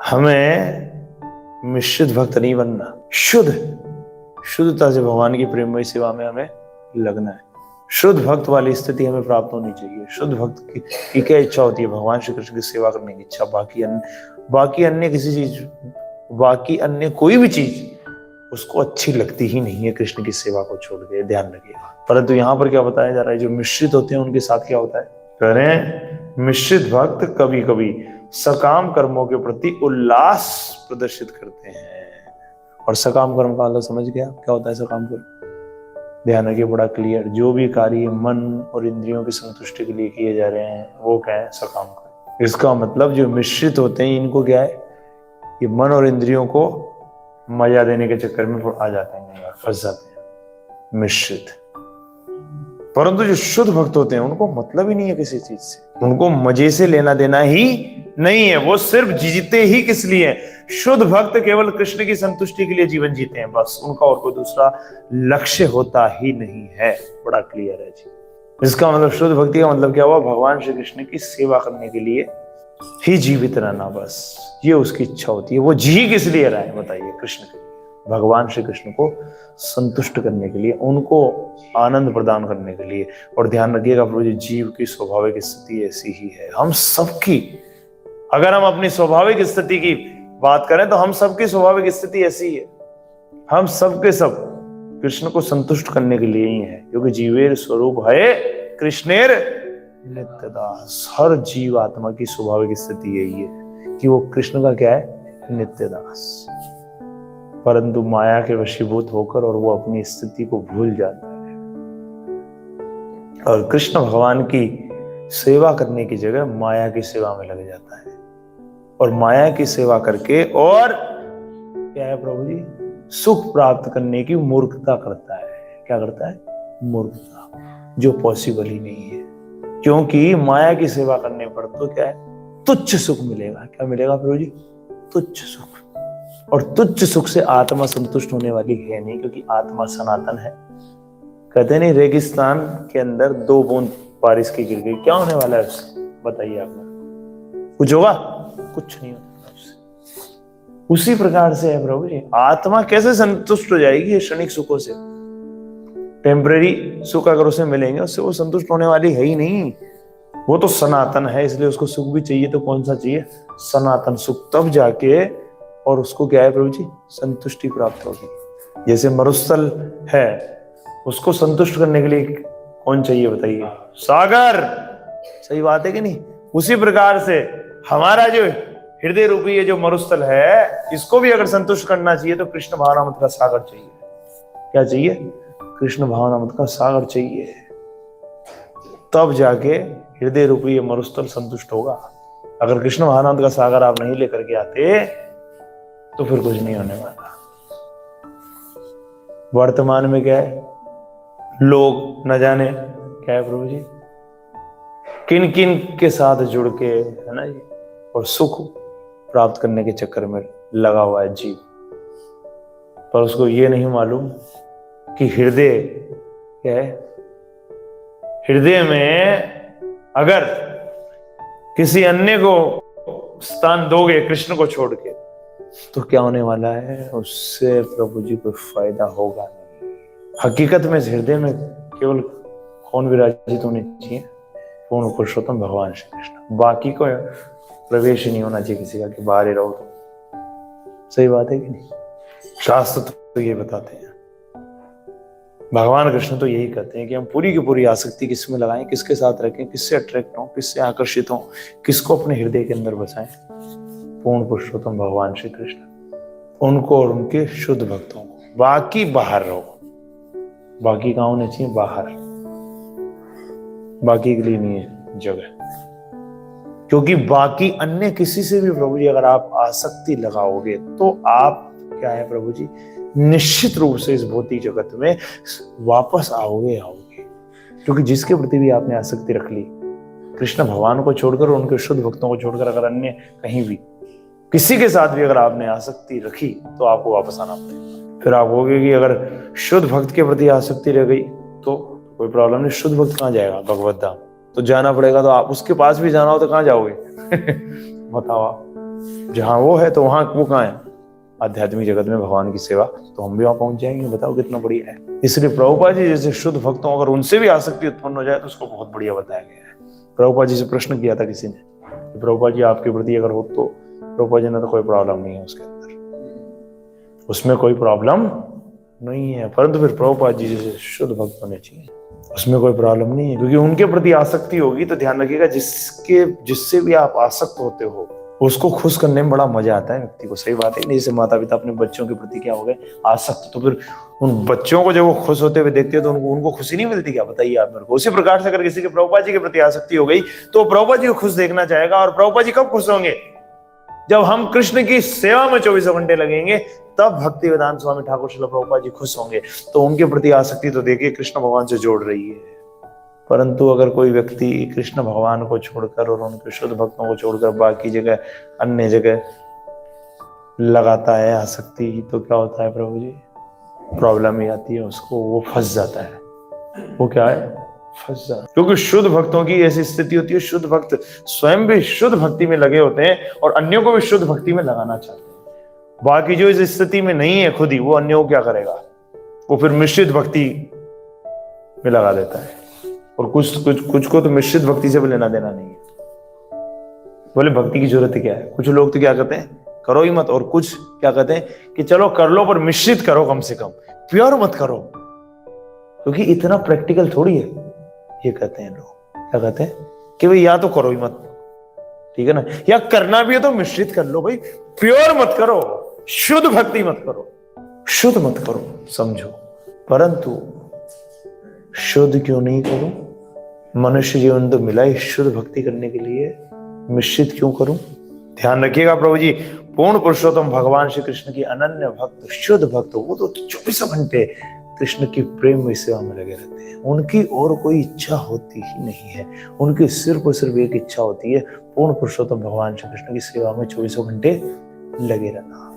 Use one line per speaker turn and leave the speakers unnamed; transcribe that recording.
हमें मिश्रित भक्त नहीं बनना, शुद्धता से भगवान की प्रेममय सेवा में हमें लगना है। शुद्ध भक्त वाली स्थिति हमें प्राप्त होनी चाहिए। शुद्ध भक्त की क्या इच्छा होती है? भगवान श्री कृष्ण की सेवा करने की इच्छा। बाकी अन्य कोई भी चीज उसको अच्छी लगती ही नहीं है कृष्ण की सेवा को छोड़ के, ध्यान रखिएगा। परंतु यहाँ पर क्या बताया जा रहा है, जो मिश्रित होते हैं उनके साथ क्या होता है? कह रहे हैं मिश्रित भक्त कभी कभी सकाम कर्मों के प्रति उल्लास प्रदर्शित करते हैं। और सकाम कर्म का मतलब समझ गया क्या होता है? सकाम कर्म ध्यान रखिए, बड़ा क्लियर। जो भी कार्य मन और इंद्रियों की संतुष्टि के लिए किए जा रहे हैं वो क्या है? सकाम कर्म। इसका मतलब जो मिश्रित होते हैं इनको क्या है? ये मन और इंद्रियों को मजा देने के चक्कर में आ जाते हैं, फंस जाते हैं मिश्रित। परंतु जो शुद्ध भक्त होते हैं उनको मतलब ही नहीं है किसी चीज से, उनको मजे से लेना देना ही नहीं है। वो सिर्फ जीते ही किस लिए? शुद्ध भक्त केवल कृष्ण की संतुष्टि के लिए जीवन जीते हैं, बस। उनका और कोई दूसरा लक्ष्य होता ही नहीं है। बड़ा क्लियर है जी। इसका मतलब शुद्ध भक्ति का मतलब क्या हुआ? भगवान श्री कृष्ण की सेवा करने के लिए ही जीवित रहना, बस। ये उसकी इच्छा होती है। वो जी किस लिए रहा है बताइए? कृष्ण के लिए, भगवान श्री कृष्ण को संतुष्ट करने के लिए, उनको आनंद प्रदान करने के लिए। और ध्यान रखिएगा प्रभु जी, जीव की स्वाभाविक स्थिति ऐसी ही है। हम सबकी, अगर हम अपनी स्वाभाविक स्थिति की बात करें तो हम सबकी स्वाभाविक स्थिति ऐसी है। हम सबके सब कृष्ण को संतुष्ट करने के लिए ही है, क्योंकि जीवेर स्वरूप है कृष्णेर नित्यदास। हर जीव आत्मा की स्वाभाविक स्थिति यही है कि वो कृष्ण का क्या है? नित्यदास। परंतु माया के वशीभूत होकर और वो अपनी स्थिति को भूल जाता है और कृष्ण भगवान की सेवा करने की जगह माया की सेवा में लग जाता है। और माया की सेवा करके और क्या है प्रभु जी? सुख प्राप्त करने की मूर्खता करता है। क्या करता है? मूर्खता, जो पॉसिबल ही नहीं है। क्योंकि माया की सेवा करने पर तो क्या है? तुच्छ सुख मिलेगा। क्या मिलेगा प्रभु जी? तुच्छ सुख। और तुच्छ सुख से आत्मा संतुष्ट होने वाली है नहीं, क्योंकि आत्मा सनातन है। कहते नहीं, रेगिस्तान के अंदर 2 बूंद बारिश की गिर गई, क्या होने वाला है उससे? बताइए आप। कुछ होगा? कुछ नहीं होगा उससे। उसी प्रकार से है प्रभु जी, आत्मा कैसे संतुष्ट हो जाएगी क्षणिक सुखों से? टेम्परेरी सुख अगर उसे मिलेंगे, उससे वो संतुष्ट होने वाली है ही नहीं। वो तो सनातन है, इसलिए उसको सुख भी चाहिए। तो कौन सा चाहिए? सनातन सुख। तब जाके और उसको क्या है प्रभु जी? संतुष्टि प्राप्त होगी। जैसे मरुस्थल है, उसको संतुष्ट करने के लिए कौन चाहिए बताइए? सागर। सही बात है कि नहीं? उसी प्रकार से हमारा जो हृदय रूपी ये जो मरुस्थल है, इसको भी अगर संतुष्ट करना चाहिए तो कृष्ण भावनामृत का सागर चाहिए। क्या चाहिए? कृष्ण भावनामृत का सागर चाहिए। तब जाके हृदय रूपी ये मरुस्थल संतुष्ट होगा। अगर कृष्ण भावनामृत का सागर आप नहीं लेकर के आते तो फिर कुछ नहीं होने वाला। वर्तमान में क्या है? लोग न जाने क्या है प्रभु जी, किन किन के साथ जुड़ के, है ना जी, और सुख प्राप्त करने के चक्कर में लगा हुआ है जीव। पर उसको ये नहीं मालूम कि हृदय क्या है? हृदय में अगर किसी अन्य को स्थान दोगे कृष्ण को छोड़ के, तो क्या होने वाला है? उससे प्रभु जी कोई फायदा होगा नहीं। हकीकत में हृदय में केवल कौन विराजित होने चाहिए? पूर्ण पुरुषोत्तम भगवान श्री कृष्ण। बाकी को प्रवेश नहीं होना चाहिए किसी का कि बाहर ही रहो। तो सही बात है कि नहीं? शास्त्र तो ये बताते हैं, भगवान कृष्ण तो यही कहते हैं कि हम पूरी की पूरी आसक्ति किसमें लगाएं, किसके साथ रखें, किससे अट्रैक्ट हों, किससे आकर्षित हों, किसको अपने हृदय के अंदर बसाएं? पूर्ण पुरुषोत्तम भगवान श्री कृष्ण, उनको और उनके शुद्ध भक्तों को। बाकी बाहर रहो। बाकी कहाँ होने चाहिए? बाहर। बाकी के लिए नहीं है जगह। क्योंकि बाकी अन्य किसी से भी प्रभु जी अगर आप आसक्ति लगाओगे तो आप क्या है प्रभु जी? निश्चित रूप से इस भौतिक जगत में वापस आओगे। क्योंकि जिसके प्रति भी आपने आसक्ति रख ली, कृष्ण भगवान को छोड़कर, उनके शुद्ध भक्तों को छोड़कर, अगर अन्य कहीं भी किसी के साथ भी अगर आपने आसक्ति रखी तो आपको वापस आना पड़ेगा। फिर आप कहोगे कि अगर शुद्ध भक्त के प्रति आसक्ति रह गई तो कोई प्रॉब्लम नहीं। शुद्ध भक्त कहाँ जाएगा? भगवत धाम तो जाना पड़ेगा। तो आप उसके पास भी जाना हो तो कहाँ जाओगे? बताओ आप। जहां वो है तो वहां वो कहाँ है? आध्यात्मिक जगत में भगवान की सेवा, तो हम भी वहां पहुंच जाएंगे। बताओ कितना बढ़िया है। इसलिए प्रभुपाद जी जैसे शुद्ध भक्तों, अगर उनसे भी आसक्ति उत्पन्न हो जाए तो उसको बहुत बढ़िया बताया गया है। प्रभुपाद जी से प्रश्न किया था किसी ने, प्रभुपाद जी आपके प्रति अगर हो तो, प्रभुपाद जी ने तो कोई प्रॉब्लम नहीं है उसके अंदर, उसमें कोई प्रॉब्लम नहीं है। परंतु फिर प्रभुपाद जी जैसे शुद्ध भक्त होने चाहिए, उसमें कोई प्रॉब्लम नहीं है, क्योंकि उनके प्रति आसक्ति होगी तो ध्यान रखिएगा जिससे भी आप आसक्त होते हो उसको खुश करने में बड़ा मजा आता है व्यक्ति को। सही बात है। जैसे माता पिता अपने बच्चों के प्रति क्या हो गए? आसक्त, तो फिर उन बच्चों को जब वो खुश होते हुए देखते हैं तो उनको खुशी नहीं मिलती क्या? बताइए आप मेरे को। उसी प्रकार से अगर किसी के प्रभुपाद जी के प्रति आसक्ति हो गई तो प्रभुपाद जी को खुश देखना चाहेगा। और प्रभुपाद जी कब खुश होंगे? जब हम कृष्ण की सेवा में 24 घंटे लगेंगे, तब भक्ति वेदांत स्वामी ठाकुर श्रील प्रभुपाद जी खुश होंगे। तो उनके प्रति आसक्ति तो देखिए कृष्ण भगवान से जोड़ रही है। परंतु अगर कोई व्यक्ति कृष्ण भगवान को छोड़कर और उनके शुद्ध भक्तों को छोड़कर बाकी जगह, अन्य जगह लगाता है आसक्ति, तो क्या होता है प्रभु जी? प्रॉब्लम ही आती है उसको, वो फंस जाता है। वो क्या है? फंस जाता है। क्योंकि शुद्ध भक्तों की ऐसी स्थिति होती है, शुद्ध भक्त स्वयं भी शुद्ध भक्ति में लगे होते हैं और अन्यों को भी शुद्ध भक्ति में लगाना चाहते हैं। बाकी जो इस स्थिति में नहीं है खुद ही, वो अन्यों को क्या करेगा? वो फिर मिश्रित भक्ति में लगा देता है। और कुछ को तो मिश्रित भक्ति से भी लेना देना नहीं है। बोले भक्ति की जरूरत क्या है? कुछ लोग तो क्या कहते हैं, करो ही मत, और कुछ क्या कहते हैं कि चलो कर लो पर मिश्रित करो, कम से कम प्योर मत करो, क्योंकि इतना प्रैक्टिकल थोड़ी है। ये कहते हैं लोग, क्या कहते हैं कि भाई या तो करो ही मत, ठीक है ना, या करना भी है तो मिश्रित कर लो, भाई प्योर मत करो, शुद्ध भक्ति मत करो, शुद्ध मत करो, समझो। परंतु शुद्ध क्यों नहीं करूं? मनुष्य जीवन तो मिला ही शुद्ध भक्ति करने के लिए, मिश्रित क्यों करूं? ध्यान रखिएगा प्रभु जी, पूर्ण पुरुषोत्तम भगवान श्री कृष्ण की अनन्य भक्त, शुद्ध भक्त, वो तो 24 घंटे कृष्ण की प्रेम में सेवा में लगे रहते हैं। उनकी और कोई इच्छा होती ही नहीं है, उनकी सिर्फ और सिर्फ एक इच्छा होती है, पूर्ण पुरुषोत्तम भगवान श्री कृष्ण की सेवा में 24 घंटे लगे रहना।